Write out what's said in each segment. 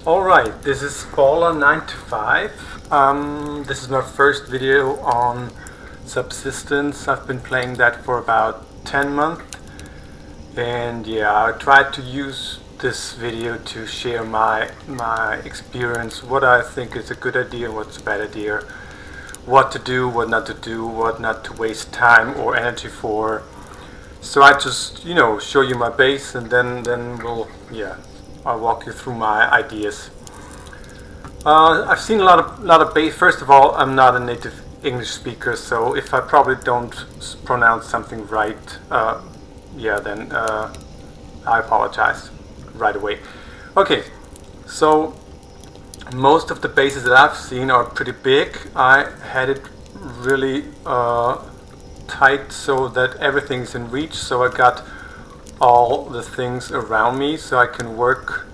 Alright, this is Baller 9 to 5. This is my first video on Subsistence. I've been playing that for about 10 months. And yeah, I tried to use this video to share my experience, what I think is a good idea, what's a bad idea, what to do, what not to do, what not to waste time or energy for. So I just, show you my base, and then I'll walk you through my ideas. I've seen a lot of base. First of all, I'm not a native English speaker, so if I probably don't pronounce something right, then I apologize right away. Okay, so most of the bases that I've seen are pretty big. I had it really tight so that everything's in reach, so I got all the things around me so I can work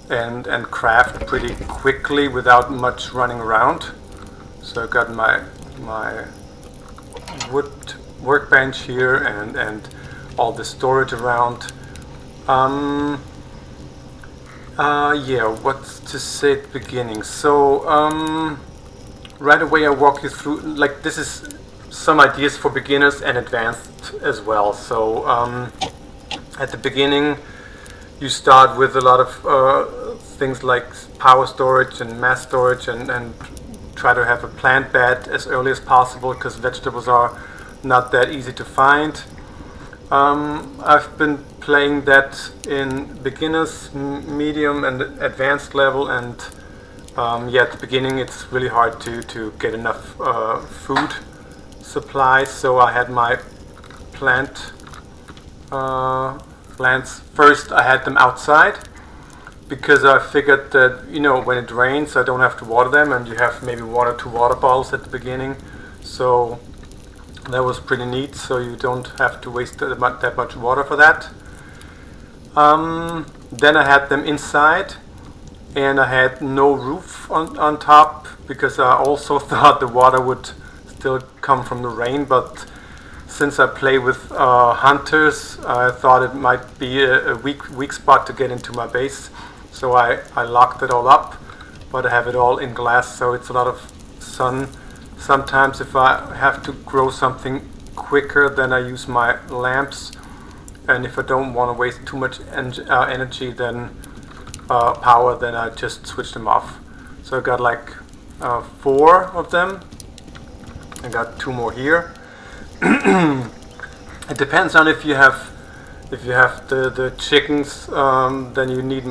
and craft pretty quickly without much running around. So I got my wood workbench here and all the storage around. What's to say at the beginning? So right away I walk you through, like, this is some ideas for beginners and advanced as well. So at the beginning you start with a lot of things like power storage and mass storage, and try to have a plant bed as early as possible because vegetables are not that easy to find. I've been playing that in beginners, medium and advanced level, and at the beginning it's really hard to get enough food supply, so I had my plants first. I had them outside because I figured that when it rains I don't have to water them, and you have maybe 1 or 2 water bottles at the beginning, so that was pretty neat, so you don't have to waste that much water for that. Then I had them inside, and I had no roof on top because I also thought the water would still come from the rain, but since I play with hunters, I thought it might be a weak spot to get into my base, so I locked it all up, but I have it all in glass, so it's a lot of sun. Sometimes if I have to grow something quicker, then I use my lamps, and if I don't want to waste too much energy, then power, then I just switch them off. So I got like 4 of them. I got 2 more here. It depends on if you have the chickens, then you need a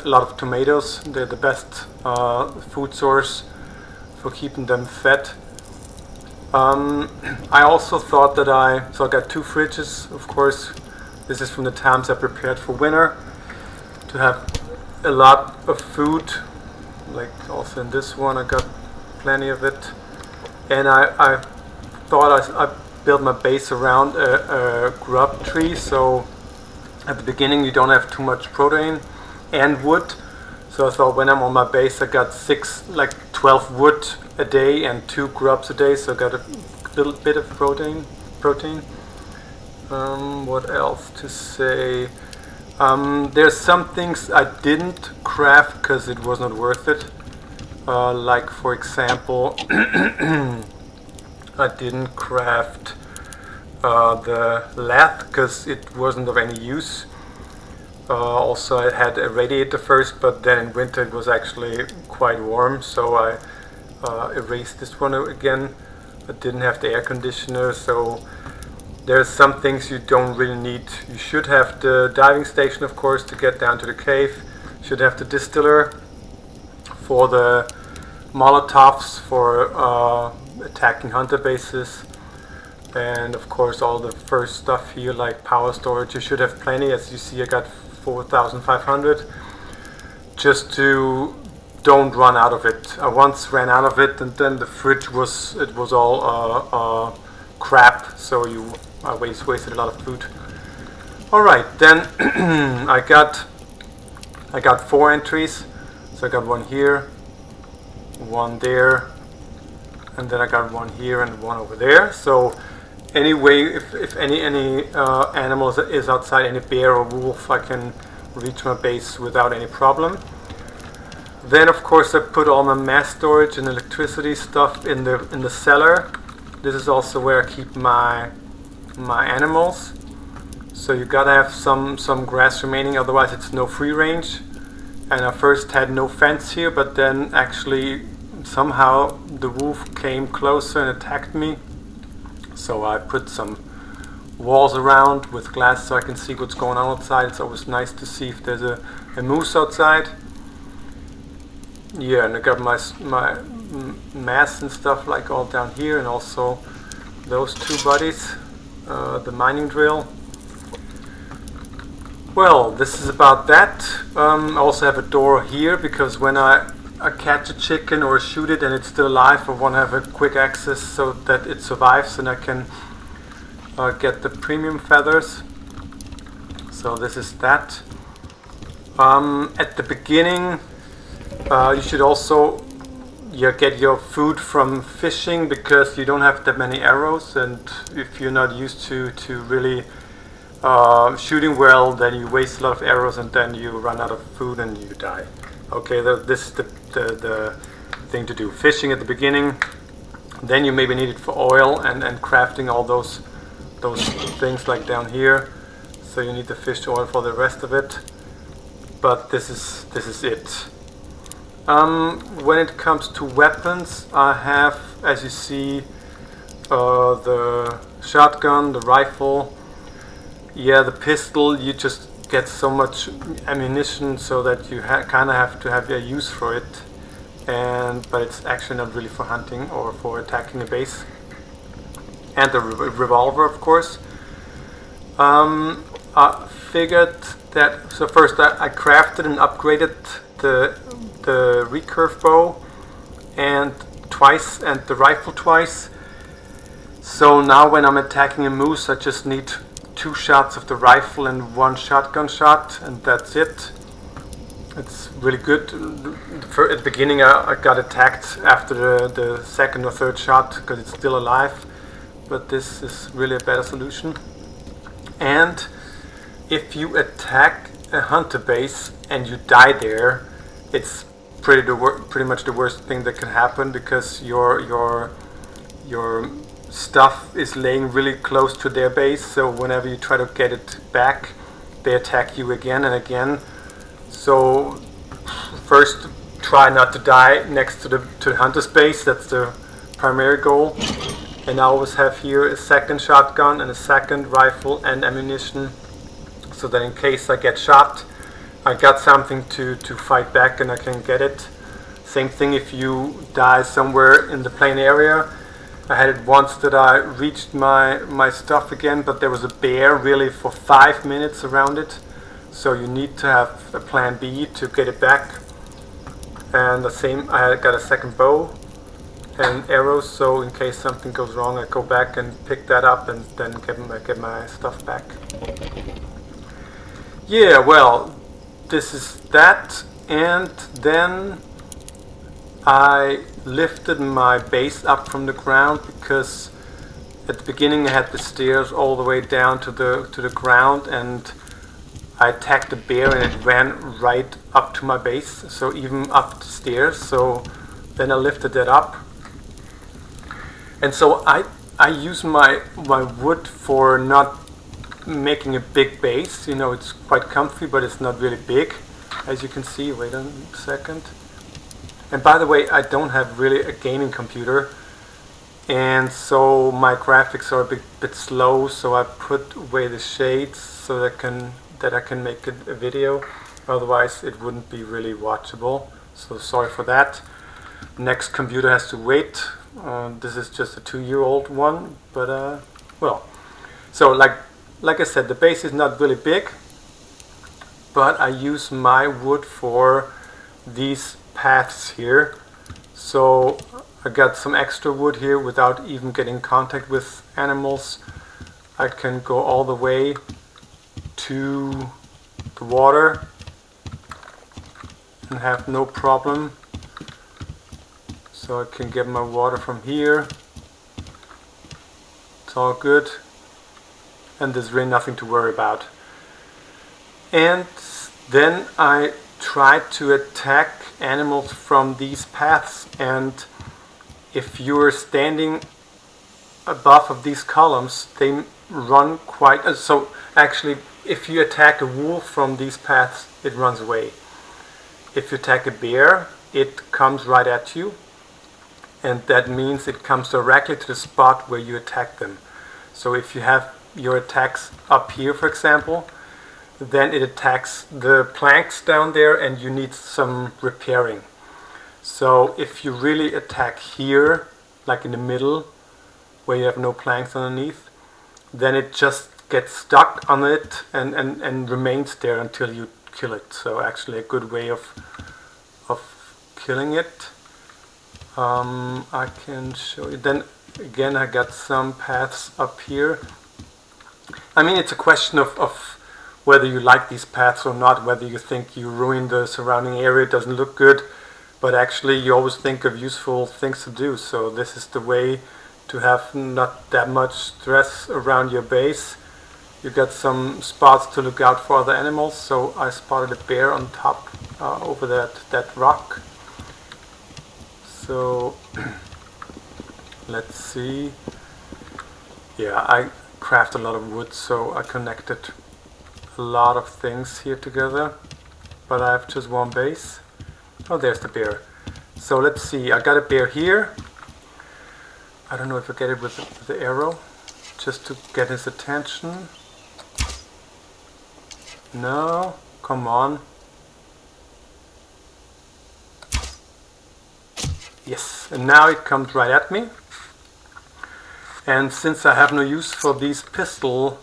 lot of tomatoes. They're the best food source for keeping them fed. I also thought that I got 2 fridges, of course. This is from the times I prepared for winter, to have a lot of food. Like also in this one I got plenty of it. And I thought I built my base around a grub tree, so at the beginning you don't have too much protein and wood. So I thought when I'm on my base I got 12 wood a day and 2 grubs a day, so I got a little bit of protein. What else to say? There's some things I didn't craft because it was not worth it. Like for example, I didn't craft the lathe because it wasn't of any use. Also I had a radiator first, but then in winter it was actually quite warm, so I erased this one again. I didn't have the air conditioner, so there's some things you don't really need. You should have the diving station, of course, to get down to the cave. You should have the distiller for the Molotovs for attacking hunter bases, and of course all the first stuff here like power storage. You should have plenty. As you see, I got 4,500 just to don't run out of it. I once ran out of it, and then the fridge was all crap, so I wasted a lot of food. Alright, then I got 4 entries. So I got 1 here, 1 there, and then I got 1 here and 1 over there. So anyway, if any animal is outside, any bear or wolf, I can reach my base without any problem. Then of course I put all my mass storage and electricity stuff in the cellar. This is also where I keep my animals. So you gotta have some grass remaining, otherwise it's no free range. And I first had no fence here, but then actually somehow the wolf came closer and attacked me. So I put some walls around with glass so I can see what's going on outside. It's always nice to see if there's a moose outside. Yeah, and I got my mass and stuff like all down here, and also those two buddies, the mining drill. Well, this is about that. I also have a door here because when I catch a chicken or shoot it and it's still alive, I want to have a quick access so that it survives and I can get the premium feathers. So this is that. At the beginning, you should also get your food from fishing because you don't have that many arrows, and if you're not used to really shooting well, then you waste a lot of arrows and then you run out of food and you die. Okay, this is the thing to do. Fishing at the beginning, then you maybe need it for oil and crafting all those things like down here. So you need the fish oil for the rest of it. But this is it. When it comes to weapons, I have, as you see, the shotgun, the rifle. Yeah, the pistol, you just get so much ammunition so that you kind of have to have a use for it, but it's actually not really for hunting or for attacking a base. And the revolver, of course. I figured that, so first I crafted and upgraded the recurve bow and the rifle twice. So now when I'm attacking a moose, I just need 2 shots of the rifle and 1 shotgun shot, and that's it. It's really good. At the beginning I got attacked after the second or third shot because it's still alive, but this is really a better solution. And if you attack a hunter base and you die there, it's pretty much the worst thing that can happen, because your stuff is laying really close to their base, so whenever you try to get it back, they attack you again and again. So first try not to die next to the hunter's base. That's the primary goal. And I always have here a second shotgun and a second rifle and ammunition, so that in case I get shot, I got something to fight back and I can get it. Same thing if you die somewhere in the plain area. I had it once that I reached my stuff again, but there was a bear really for 5 minutes around it. So you need to have a plan B to get it back. And the same, I got a second bow and arrows, so in case something goes wrong, I go back and pick that up and then get my stuff back. Yeah, well, this is that. And then I lifted my base up from the ground because at the beginning I had the stairs all the way down to the ground, and I attacked the bear and it ran right up to my base, so even up the stairs. So then I lifted that up, and so I use my wood for not making a big base. You know, it's quite comfy, but it's not really big, as you can see. Wait a second. And by the way, I don't have really a gaming computer, and so my graphics are a bit slow, so I put away the shades so that I can make a video. Otherwise it wouldn't be really watchable, so sorry for that. Next computer has to wait. This is just a 2-year-old one, but well, so like I said, the base is not really big, but I use my wood for these paths here. So I got some extra wood here without even getting in contact with animals. I can go all the way to the water and have no problem. So I can get my water from here. It's all good, and there's really nothing to worry about. And then I try to attack animals from these paths, and if you're standing above of these columns, they run quite... so actually, if you attack a wolf from these paths, it runs away. If you attack a bear, it comes right at you, and that means it comes directly to the spot where you attack them. So if you have your attacks up here, for example, then it attacks the planks down there and you need some repairing. So if you really attack here, like in the middle, where you have no planks underneath, then it just gets stuck on it and remains there until you kill it. So actually a good way of killing it. I can show you. Then again, I got some paths up here. I mean, it's a question of whether you like these paths or not, whether you think you ruin the surrounding area, it doesn't look good, but actually you always think of useful things to do. So this is the way to have not that much stress around your base. You got some spots to look out for other animals. So I spotted a bear on top over that rock. So let's see. Yeah, I craft a lot of wood, so I connected a lot of things here together, but I have just one base. Oh, there's the bear. So let's see, I got a bear here. I don't know if I get it with the arrow, just to get his attention. No, come on. Yes, and now it comes right at me. And since I have no use for these pistol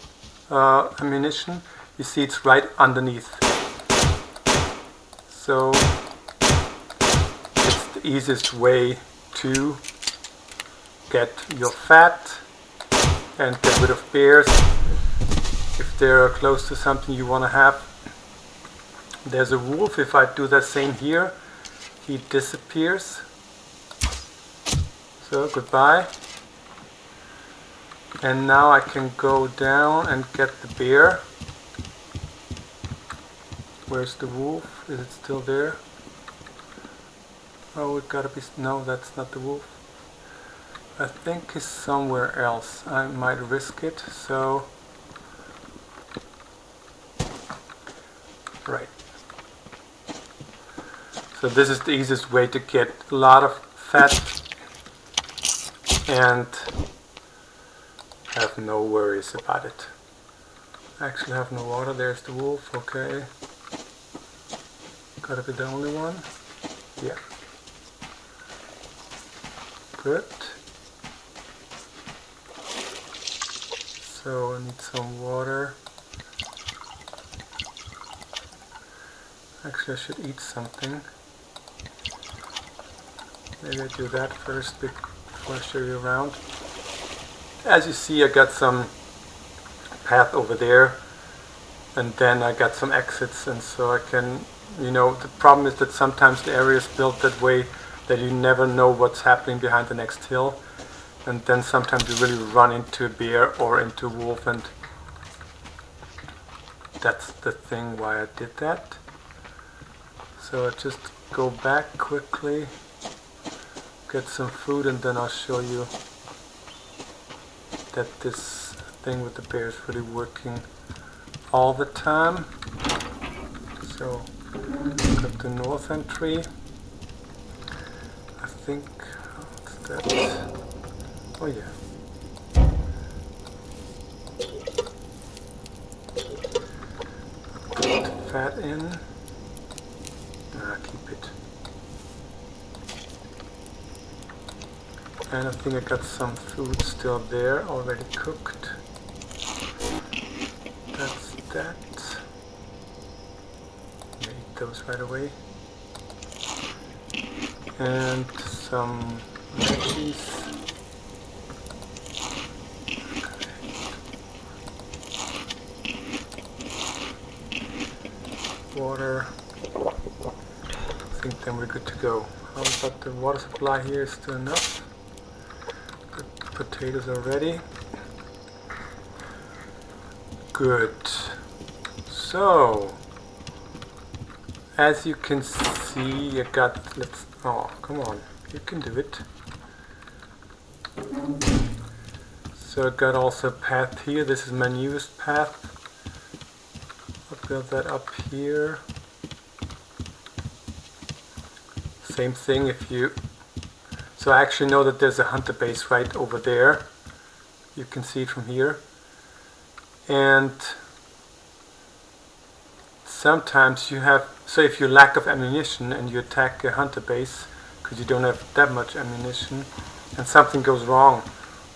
ammunition, you see it's right underneath. So it's the easiest way to get your fat and get rid of bears if they're close to something you want to have. There's a wolf. If I do the same here, he disappears. So goodbye. And now I can go down and get the bear. Where's the wolf? Is it still there? Oh, it gotta be... no, that's not the wolf. I think it's somewhere else. I might risk it, so... right. So this is the easiest way to get a lot of fat and have no worries about it. I actually have no water. There's the wolf. Okay. Gotta be the only one. Yeah. Good. So I need some water. Actually, I should eat something. Maybe I do that first before I show you around. As you see, I got some path over there, and then I got some exits, and so I can, you know, the problem is that sometimes the area is built that way that you never know what's happening behind the next hill, and then sometimes you really run into a bear or into a wolf, and that's the thing why I did that. So I just go back quickly, get some food, and then I'll show you that this thing with the bear is really working all the time. So got the north entry. I think what's that? Oh yeah. Put the fat in. Keep it. And I think I got some food still there, already cooked. That's that. I'm gonna eat those right away. And some veggies. Water. I think then we're good to go. How about the water supply here? Is still enough? The potatoes are ready. Good. So, as you can see, I got, oh, come on, you can do it. So I got also a path here. This is my newest path. I'll build that up here. Same thing if you, so I actually know that there's a hunter base right over there. You can see it from here. And sometimes you have, so if you lack of ammunition and you attack a hunter base because you don't have that much ammunition and something goes wrong,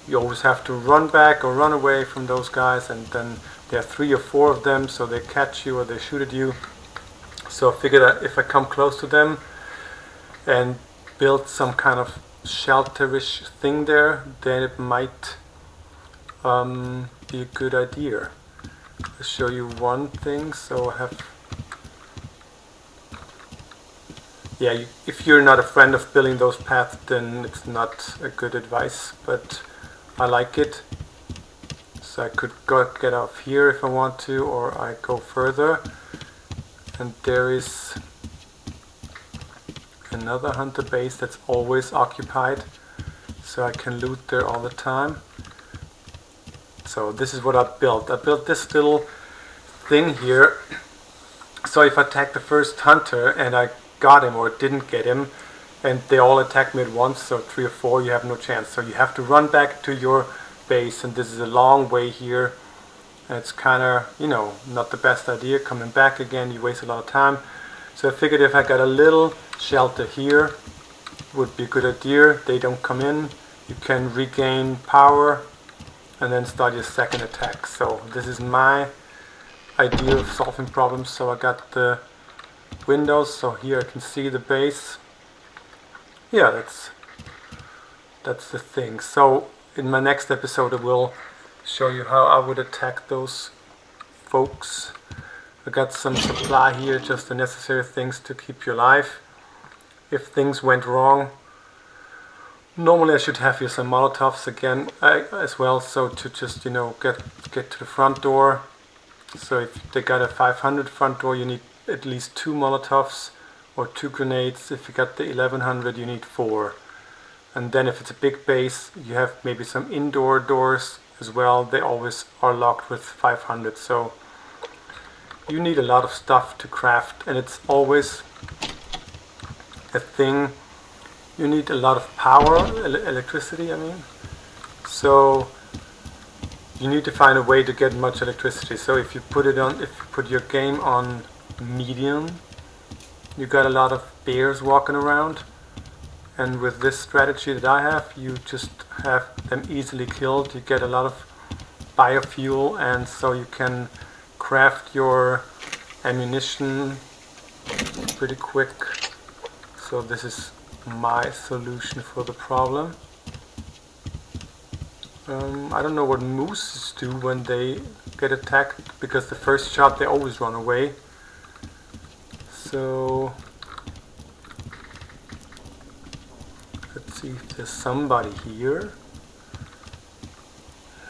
you always have to run back or run away from those guys, and then there are 3 or 4 of them, so they catch you or they shoot at you. So I figured that if I come close to them and build some kind of shelterish thing there, then it might be a good idea. I'll show you one thing. So I have, yeah, if you're not a friend of building those paths, then it's not a good advice, but I like it. So I could get off here if I want to, or I go further, and there is another hunter base that's always occupied, so I can loot there all the time. So this is what I built. I built this little thing here, so if I attack the first hunter and I got him or didn't get him, and they all attack me at once, so 3 or 4, you have no chance. So you have to run back to your base, and this is a long way here. And it's kind of, you know, not the best idea. Coming back again, you waste a lot of time. So I figured if I got a little shelter here, would be a good idea. They don't come in. You can regain power and then start your second attack. So this is my idea of solving problems. So I got the windows, so here I can see the base. Yeah, that's the thing. So in my next episode I will show you how I would attack those folks. I got some supply here, just the necessary things to keep you alive. If things went wrong, normally I should have here some Molotovs again as well, so to just, you know, get to the front door. So if they got a 500 front door, you need at least 2 Molotovs or 2 grenades. If you got the 1100, you need 4. And then if it's a big base, you have maybe some indoor doors as well. They always are locked with 500. So you need a lot of stuff to craft, and it's always a thing. You need a lot of power, electricity, I mean. So you need to find a way to get much electricity. So if you put your game on medium, you got a lot of bears walking around, and with this strategy that I have, you just have them easily killed. You get a lot of biofuel, and so you can craft your ammunition pretty quick. So this is my solution for the problem. I don't know what mooses do when they get attacked, because the first shot they always run away. So let's see if there's somebody here.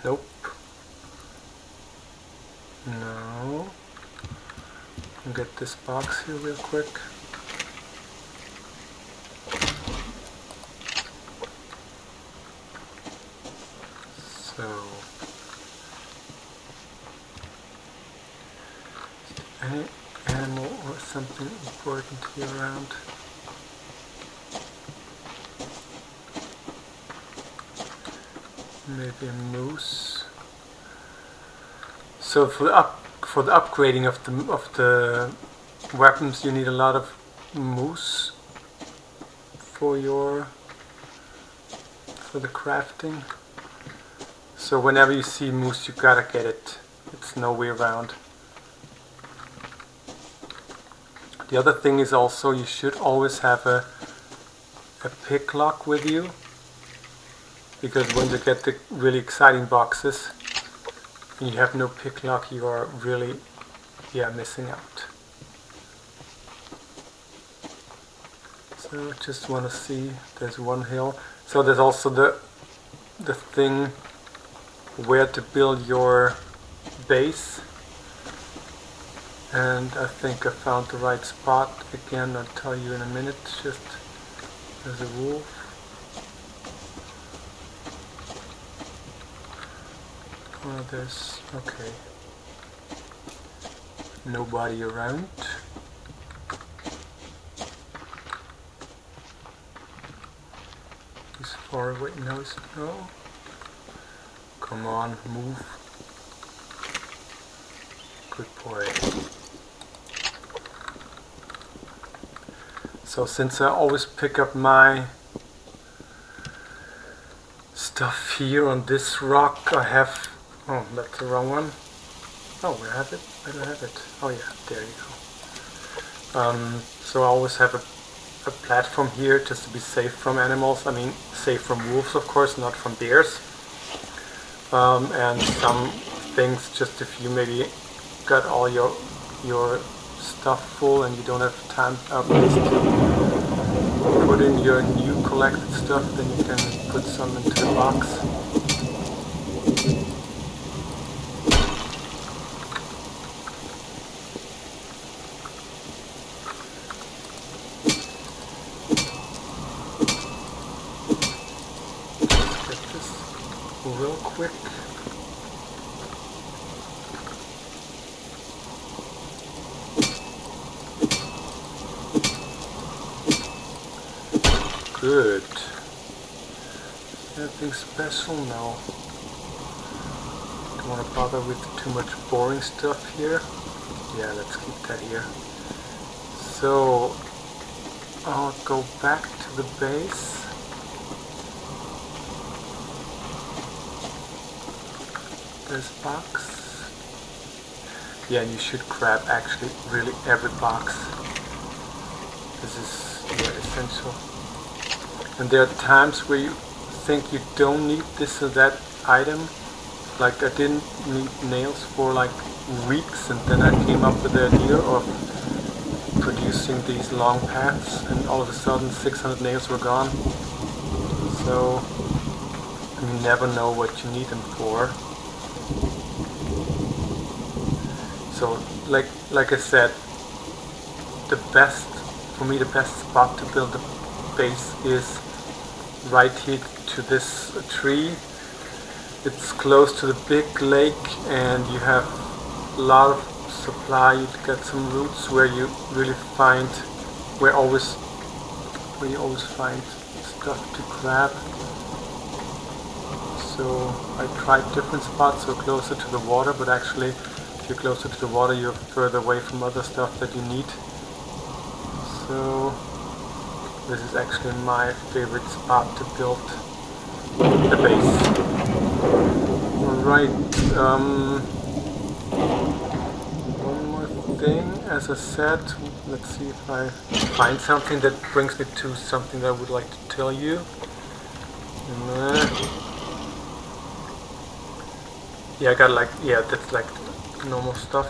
Nope. No. I'll get this box here real quick. So any animal or something important here around? Maybe a moose. So for the upgrading of the weapons, you need a lot of moose for the crafting. So whenever you see moose, you gotta get it. It's no way around. The other thing is also you should always have a picklock with you, because when you get the really exciting boxes and you have no picklock, you are really missing out. So just want to see, there's one hill. So there's also the thing where to build your base. And I think I found the right spot. Again, I'll tell you in a minute. Just there's a wolf. Oh, there's, okay. Nobody around. He's far away. No, no. Come on, move. Good boy. So since I always pick up my stuff here on this rock, I have... Oh, that's the wrong one. Oh, where have it? Where do I have it? Oh yeah, there you go. So I always have a platform here just to be safe from animals. I mean, safe from wolves, of course, not from bears. And some things, just if you maybe got all your stuff full and you don't have time place to put in your new collected stuff, then you can put some into the box. Real quick. Good. Anything special? No. Don't want to bother with too much boring stuff here. Yeah, let's keep that here. So I'll go back to the base. This box. Yeah, and you should grab actually really every box. This is essential. And there are times where you think you don't need this or that item. Like I didn't need nails for like weeks, and then I came up with the idea of producing these long paths, and all of a sudden 600 nails were gone. So you never know what you need them for. So, like I said, the best spot to build a base is right here to this tree. It's close to the big lake, and you have a lot of supply. You get some roots where you really find, where you always find stuff to grab. So I tried different spots, so closer to the water, but actually, if you're closer to the water, you're further away from other stuff that you need. So this is actually my favorite spot to build the base. Alright, one more thing, as I said, let's see if I find something that brings me to something that I would like to tell you. Yeah, I got that's like normal stuff.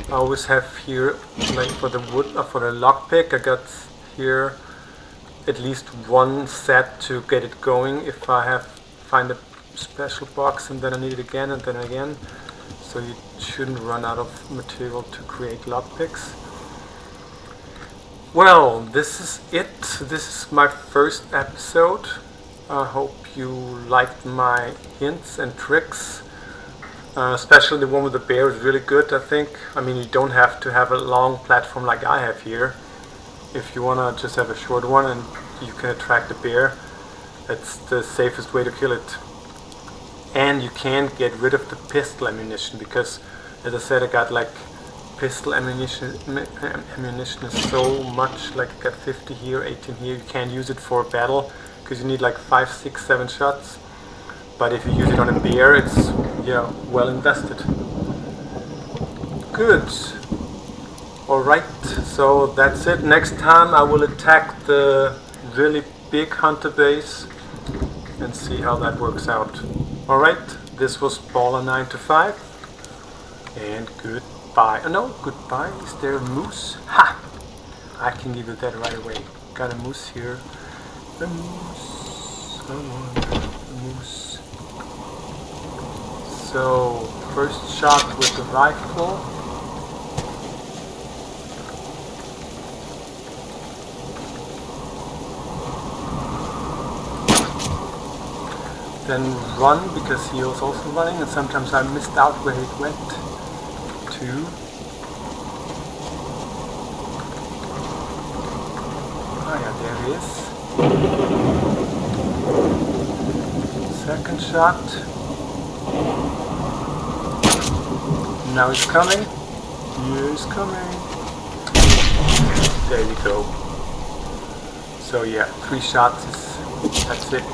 I always have here, like for the wood, for the lockpick, I got here at least one set to get it going if I find a special box and then I need it again and then again. So you shouldn't run out of material to create lockpicks. Well, this is it. This is my first episode. I hope you liked my hints and tricks. Especially the one with the bear is really good, I think. I mean, you don't have to have a long platform like I have here. If you want to just have a short one and you can attract the bear, that's the safest way to kill it. And you can get rid of the pistol ammunition, because, as I said, I got like pistol ammunition is so much, like I got 50 here, 18 here. You can't use it for battle because you need like 5, 6, 7 shots. But if you use it on a bear, it's, yeah, well invested. Good. Alright, so that's it. Next time I will attack the really big hunter base and see how that works out. Alright, this was Baller 9 to 5. And goodbye. Oh no, goodbye. Is there a moose? Ha! I can give you that right away. Got a moose here. A moose. Come on, a moose. So, first shot with the rifle. then run because he was also running, and sometimes I missed out where he went to. Oh yeah, there he is. Second shot. Now he's coming. Here he's coming. There you go. So yeah, 3 shots that's it.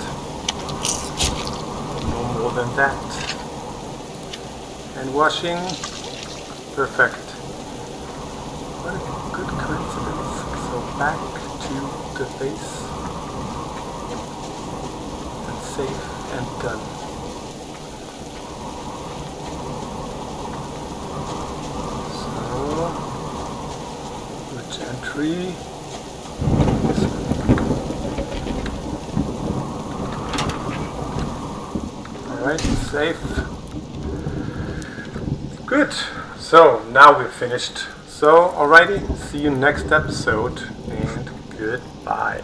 No more than that. And washing, perfect. What a good coincidence. So back to the base and safe and done. So, which entry? Alright, safe. Good. So now we're finished. So alrighty, see you next episode and goodbye.